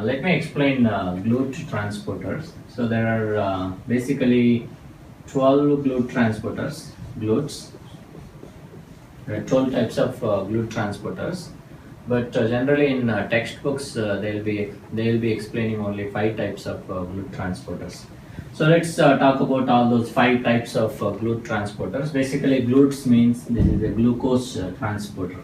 Let me explain GLUT transporters. So there are basically 12 GLUT transporters, GLUTs. There are 12 types of GLUT transporters, but generally in textbooks they'll be explaining only 5 types of GLUT transporters. So let's talk about all those 5 types of GLUT transporters. Basically, GLUTs means this is a glucose transporter.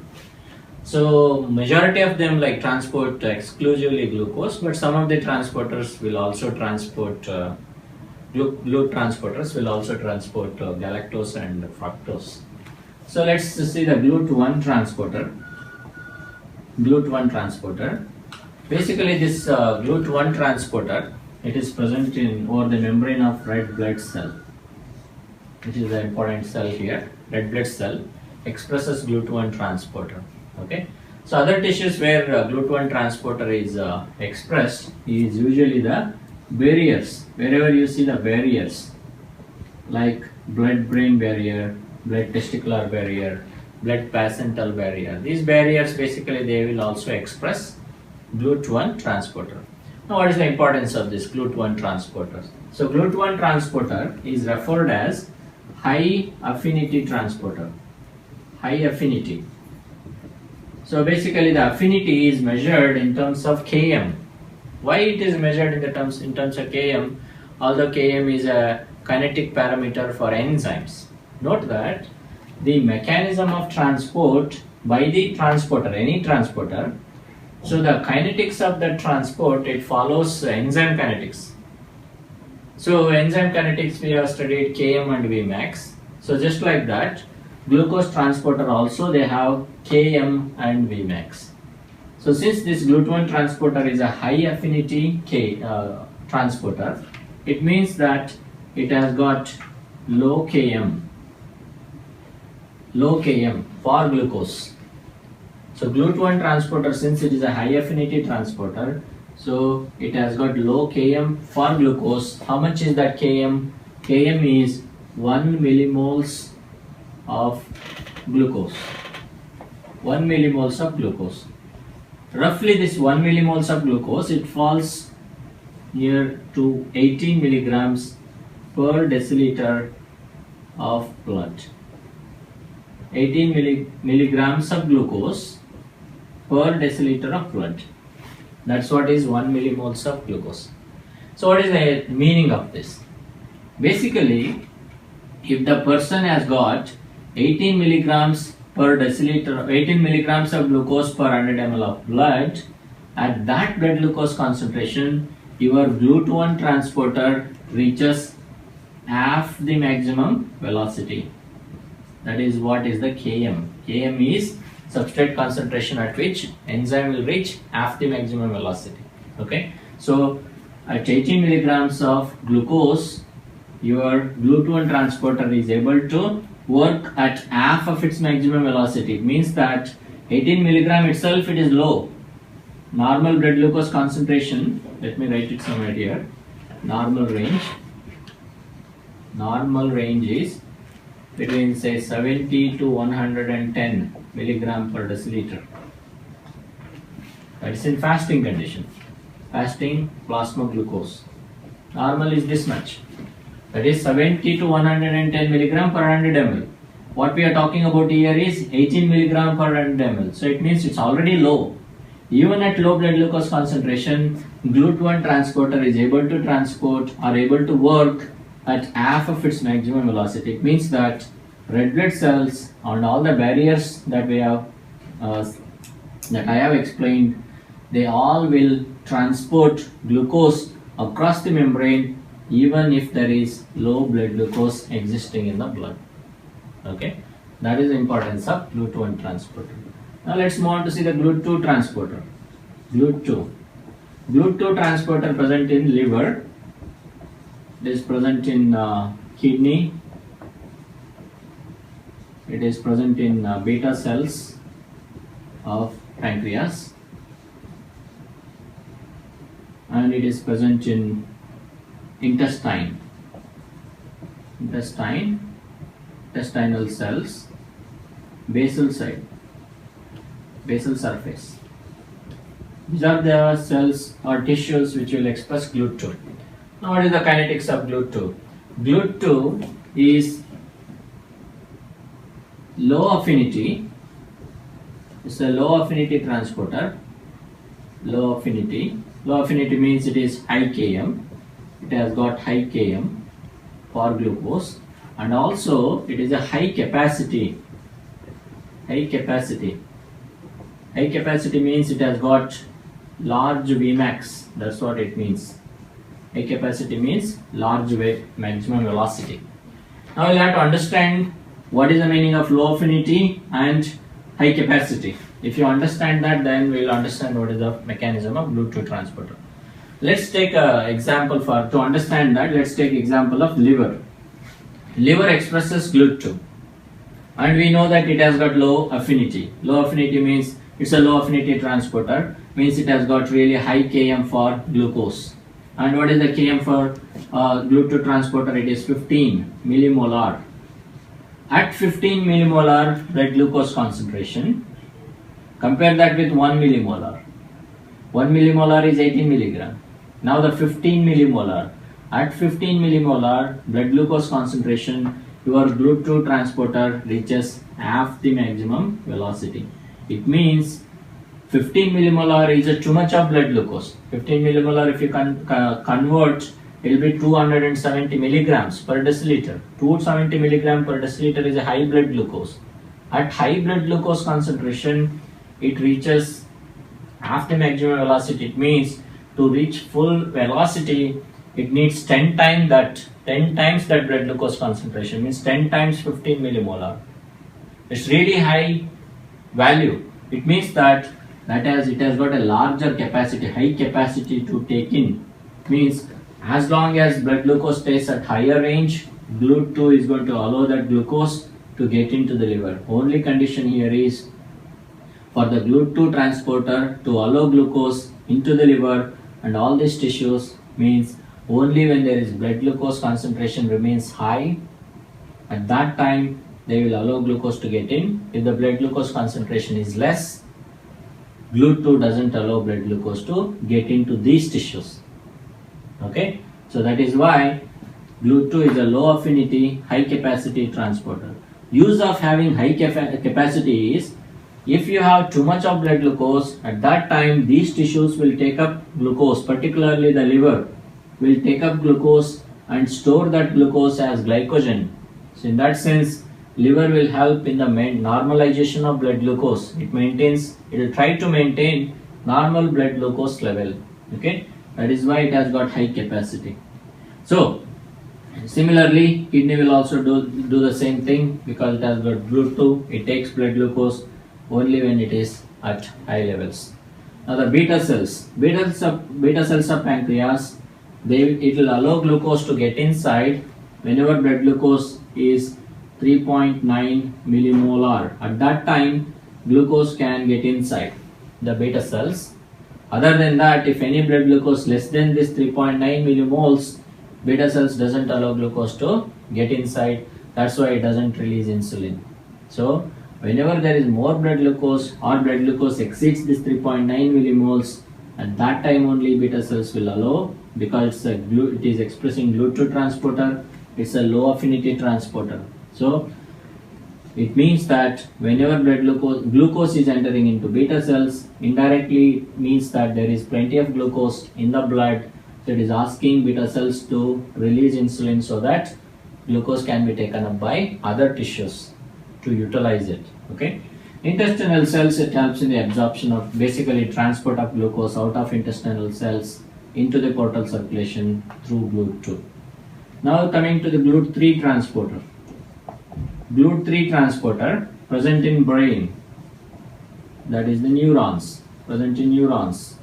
So majority of them like transport exclusively glucose, but some of the transporters will also transport GLUT transporters will also transport galactose and fructose. So let's see the GLUT1 transporter. GLUT1 transporter. Basically, this GLUT1 transporter, it is present in over the membrane of red blood cell, which is the important cell here. Red blood cell expresses GLUT1 transporter. Okay, so other tissues where GLUT1 transporter is expressed is usually the barriers. Wherever you see the barriers like blood-brain barrier, blood testicular barrier, blood placental barrier, these barriers basically they will also express GLUT1 transporter. Now what is the importance of this GLUT1 transporter? So GLUT1 transporter is referred as high affinity transporter. High affinity. So basically the affinity is measured in terms of Km. Why it is measured in terms of Km? Although Km is a kinetic parameter for enzymes. Note that the mechanism of transport by the transporter, any transporter, so the kinetics of the transport, it follows enzyme kinetics. So enzyme kinetics we have studied Km and Vmax. So just like that, glucose transporter also they have Km and Vmax. So since this GLUT1 transporter is a high affinity transporter, it means that it has got low Km for glucose. So GLUT1 transporter, since it is a high affinity transporter, so it has got low Km for glucose. How much is that Km? Km is 1 millimoles of glucose. 1 millimoles of glucose. Roughly this 1 millimoles of glucose, it falls near to 18 milligrams per deciliter of blood. 18 milligrams of glucose per deciliter of blood. That's what is 1 millimoles of glucose. So what is the meaning of this? Basically, if the person has got 18 milligrams per deciliter, 18 milligrams of glucose per 100 ml of blood, at that blood glucose concentration, your GLUT1 transporter reaches half the maximum velocity. That is what is the Km. Km is substrate concentration at which enzyme will reach half the maximum velocity. Okay, so at 18 milligrams of glucose, your GLUT1 transporter is able to work at half of its maximum velocity. It means that 18 milligram itself it is low. Normal blood glucose concentration, let me write it somewhere here. Normal range is between say 70 to 110 milligram per deciliter. That is in fasting condition. Fasting plasma glucose. Normal is this much. That is 70 to 110 milligram per 100 ml. What we are talking about here is 18 milligram per 100 ml. So it means it's already low. Even at low blood glucose concentration, GLUT1 transporter is able to transport or able to work at half of its maximum velocity. It means that red blood cells and all the barriers that we have that I have explained, they all will transport glucose across the membrane even if there is low blood glucose existing in the blood. Okay, that is the importance of GLUT1 transporter. Now let's move on to see the GLUT2 transporter. GLUT2 transporter present in liver. It is present in kidney. It is present in beta cells of pancreas, and it is present in intestinal cells, basal surface. These are the cells or tissues which will express GLUT2. Now what is the kinetics of GLUT2? GLUT2 is low affinity. It's a low affinity transporter. Low affinity. Low affinity means it is high Km. It has got high Km for glucose, and also it is a high capacity. High capacity. High capacity means it has got large Vmax. That's what it means. High capacity means large maximum velocity. Now we'll have to understand what is the meaning of low affinity and high capacity. If you understand that, then we'll understand what is the mechanism of GLUT2 transporter. Let's take an example to understand that. Let's take example of liver. Liver expresses GLUT2, and we know that it has got low affinity. Low affinity means it's a low affinity transporter, means it has got really high Km for glucose. And what is the Km for GLUT2 transporter? It is 15 millimolar. At 15 millimolar blood glucose concentration, compare that with 1 millimolar. 1 millimolar is 18 milligram. Now the 15 millimolar. At 15 millimolar blood glucose concentration, your GLUT2 transporter reaches half the maximum velocity. It means 15 millimolar is too much of blood glucose. 15 millimolar, if you convert, it will be 270 milligrams per deciliter. 270 milligram per deciliter is a high blood glucose. At high blood glucose concentration, it reaches half the maximum velocity. It means to reach full velocity, it needs 10 times that blood glucose concentration, means 10 times 15 millimolar. It's really high value. It means that it has got a larger capacity, high capacity to take in. Means as long as blood glucose stays at higher range, GLUT2 is going to allow that glucose to get into the liver. Only condition here is for the GLUT2 transporter to allow glucose into the liver and all these tissues, means only when there is blood glucose concentration remains high, at that time they will allow glucose to get in. If the blood glucose concentration is less, GLUT2 doesn't allow blood glucose to get into these tissues. Okay, so that is why GLUT2 is a low affinity, high capacity transporter. Use of having high capacity is, if you have too much of blood glucose, at that time these tissues will take up glucose, particularly the liver will take up glucose and store that glucose as glycogen. So in that sense, liver will help in the normalization of blood glucose. It will try to maintain normal blood glucose level. Okay, that is why it has got high capacity. So similarly, kidney will also do the same thing, because it has got GLUT2. It takes blood glucose only when it is at high levels. Now the beta cells of pancreas, it will allow glucose to get inside whenever blood glucose is 3.9 millimolar. At that time, glucose can get inside the beta cells. Other than that, if any blood glucose less than this 3.9 millimoles, beta cells doesn't allow glucose to get inside. That's why it doesn't release insulin. So whenever there is more blood glucose or blood glucose exceeds this 3.9 millimoles, at that time only beta cells will allow, because it is expressing GLUT2 transporter. It's a low affinity transporter. So it means that whenever blood glucose is entering into beta cells, indirectly means that there is plenty of glucose in the blood. So it is asking beta cells to release insulin so that glucose can be taken up by other tissues to utilize it. Okay. Intestinal cells, it helps in the absorption of, basically transport of glucose out of intestinal cells into the portal circulation through GLUT2. Now coming to the GLUT3 transporter. GLUT3 transporter present in brain, that is the neurons, present in neurons.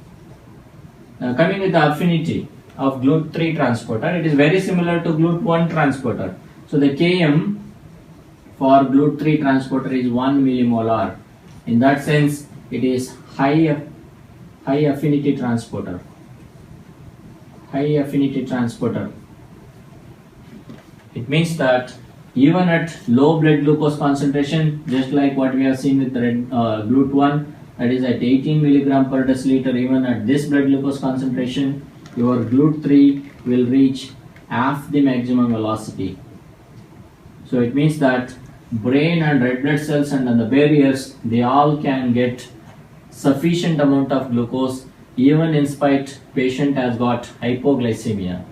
Now coming with the affinity of GLUT3 transporter, it is very similar to GLUT1 transporter. So the Km for GLUT3 transporter is 1 millimolar. In that sense, it is high affinity transporter. High affinity transporter. It means that even at low blood glucose concentration, just like what we have seen with the GLUT1, that is at 18 milligram per deciliter. Even at this blood glucose concentration, your GLUT3 will reach half the maximum velocity. So it means that brain and red blood cells and the barriers, they all can get sufficient amount of glucose even in spite patient has got hypoglycemia.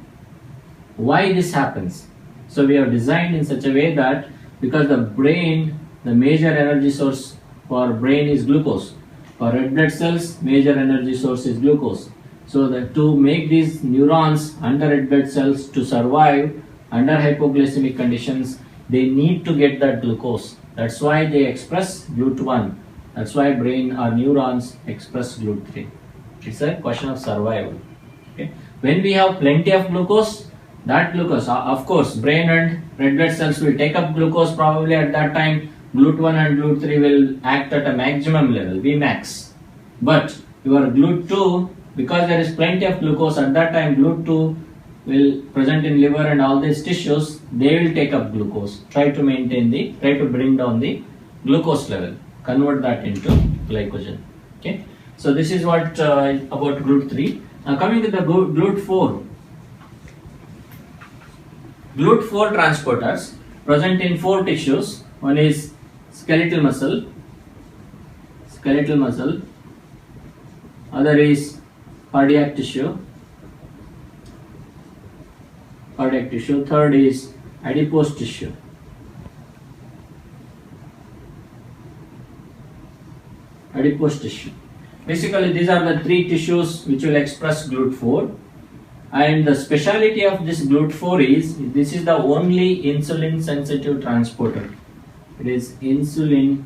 Why this happens? So we have designed in such a way that because the brain, the major energy source for brain is glucose. For red blood cells, major energy source is glucose. So that to make these neurons under red blood cells to survive under hypoglycemic conditions, they need to get that glucose. That's why they express GLUT1. That's why brain or neurons express GLUT3. It's a question of survival. Okay. When we have plenty of glucose, that glucose, of course, brain and red blood cells will take up glucose probably at that time. GLUT1 and GLUT3 will act at a maximum level, Vmax. But your GLUT2, because there is plenty of glucose at that time, GLUT2 will present in liver and all these tissues, they will take up glucose. Try to bring down the glucose level, convert that into glycogen. Okay. So this is what about GLUT3. Now coming to the GLUT4. GLUT4 transporters present in 4 tissues. One is skeletal muscle, other is cardiac tissue, third is adipose tissue. Basically these are the 3 tissues which will express GLUT4. And the speciality of this GLUT4 is, this is the only insulin sensitive transporter. It is insulin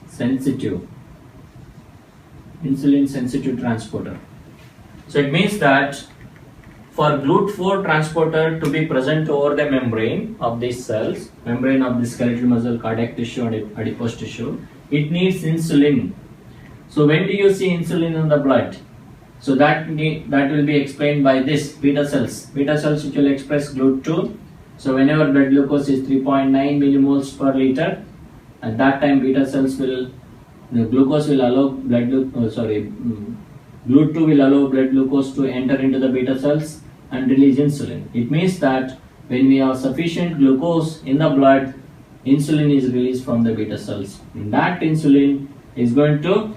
sensitive transporter. So it means that for GLUT4 transporter to be present over the membrane of these cells, membrane of the skeletal muscle, cardiac tissue and adipose tissue, it needs insulin. So when do you see insulin in the blood? So that will be explained by this beta cells which will express GLUT2. So whenever blood glucose is 3.9 millimoles per liter, at that time GLUT2 will allow blood glucose to enter into the beta cells and release insulin. It means that when we have sufficient glucose in the blood, insulin is released from the beta cells. And that insulin is going to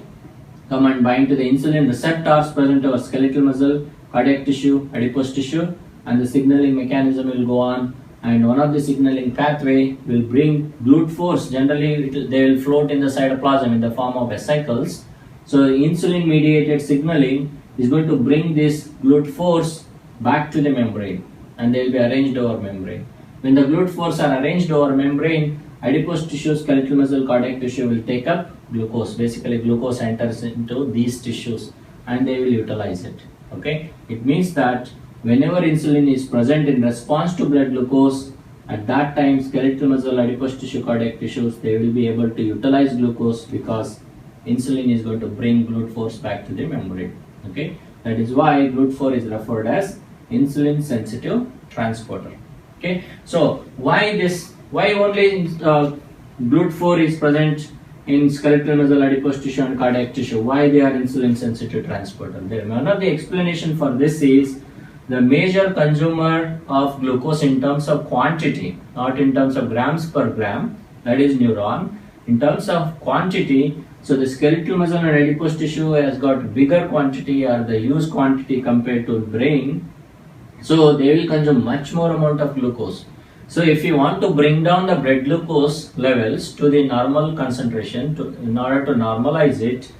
come and bind to the insulin receptors present in our skeletal muscle, cardiac tissue, adipose tissue, and the signaling mechanism will go on, and one of the signaling pathway will bring GLUT4s. Generally they will float in the cytoplasm in the form of vesicles. So insulin mediated signaling is going to bring these GLUT4s back to the membrane, and they will be arranged over membrane. When the GLUT4s are arranged over membrane, adipose tissue, skeletal muscle, cardiac tissue will take up glucose. Basically glucose enters into these tissues and they will utilize it. Okay. It means that whenever insulin is present in response to blood glucose, at that time skeletal muscle, adipose tissue, cardiac tissues, they will be able to utilize glucose because insulin is going to bring GLUT4s back to the membrane. Okay. That is why GLUT4 is referred as insulin sensitive transporter. Okay. So why only GLUT4 is present in skeletal muscle, adipose tissue and cardiac tissue? Why they are insulin sensitive transporter? One of the explanation for this is the major consumer of glucose in terms of quantity, not in terms of grams per gram, that is neuron. In terms of quantity, so the skeletal muscle and adipose tissue has got bigger quantity or the used quantity compared to brain. So they will consume much more amount of glucose. So if you want to bring down the blood glucose levels to the normal concentration, in order to normalize it,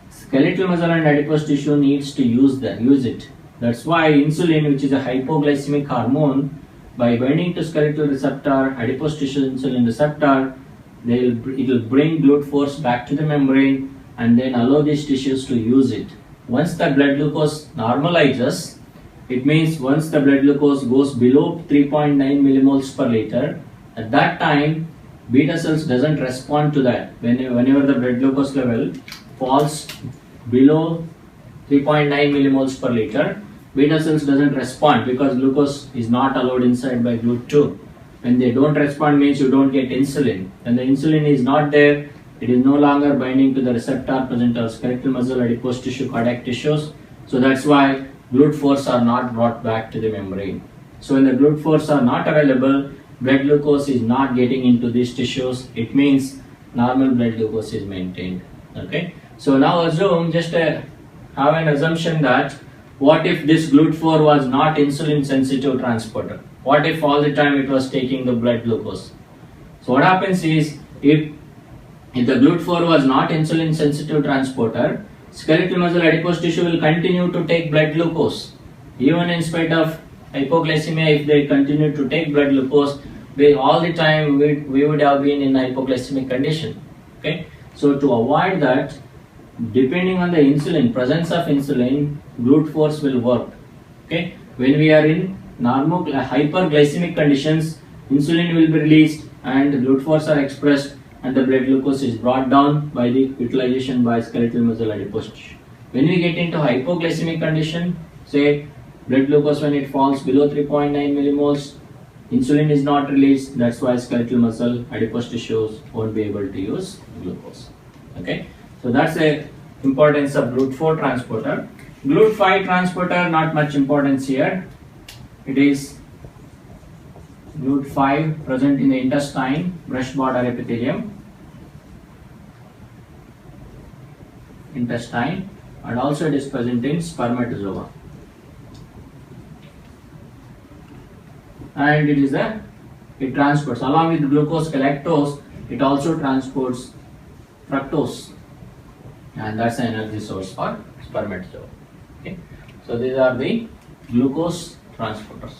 skeletal muscle and adipose tissue needs to use it. That's why insulin, which is a hypoglycemic hormone, by binding to skeletal receptor, adipose tissue insulin receptor, it will bring GLUT4s back to the membrane and then allow these tissues to use it. Once the blood glucose normalizes, it means once the blood glucose goes below 3.9 millimoles per liter, at that time beta cells doesn't respond to that. Whenever the blood glucose level falls below 3.9 millimoles per liter, beta cells doesn't respond because glucose is not allowed inside by GLUT2. When they don't respond means you don't get insulin. When the insulin is not there, It is no longer binding to the receptor present on skeletal muscle, adipose tissue, cardiac tissues. So that's why GLUT4s are not brought back to the membrane. So when the GLUT4s are not available, blood glucose is not getting into these tissues. It means normal blood glucose is maintained. Okay. So now assume, just have an assumption that what if this GLUT4 was not insulin sensitive transporter? What if all the time it was taking the blood glucose? So what happens is, if the GLUT4 was not insulin sensitive transporter, skeletal muscle adipose tissue will continue to take blood glucose. Even in spite of hypoglycemia, if they continue to take blood glucose, all the time we would have been in hypoglycemic condition. Okay. So to avoid that, depending on the insulin, presence of insulin, GLUT4s will work. Okay. When we are in normal hyperglycemic conditions, insulin will be released and GLUT4s are expressed, and the blood glucose is brought down by the utilization by skeletal muscle adipose tissue. When we get into hypoglycemic condition, say blood glucose when it falls below 3.9 millimoles, insulin is not released. That's why skeletal muscle adipose tissues won't be able to use glucose. Okay, so that's the importance of GLUT4 transporter. GLUT5 transporter, not much importance here. It is GLUT5 present in the intestine, brush border epithelium, intestine, and also it is present in spermatozoa. And it transports along with glucose galactose, it also transports fructose, and that's the energy source for spermatozoa. Okay, so these are the glucose transporters.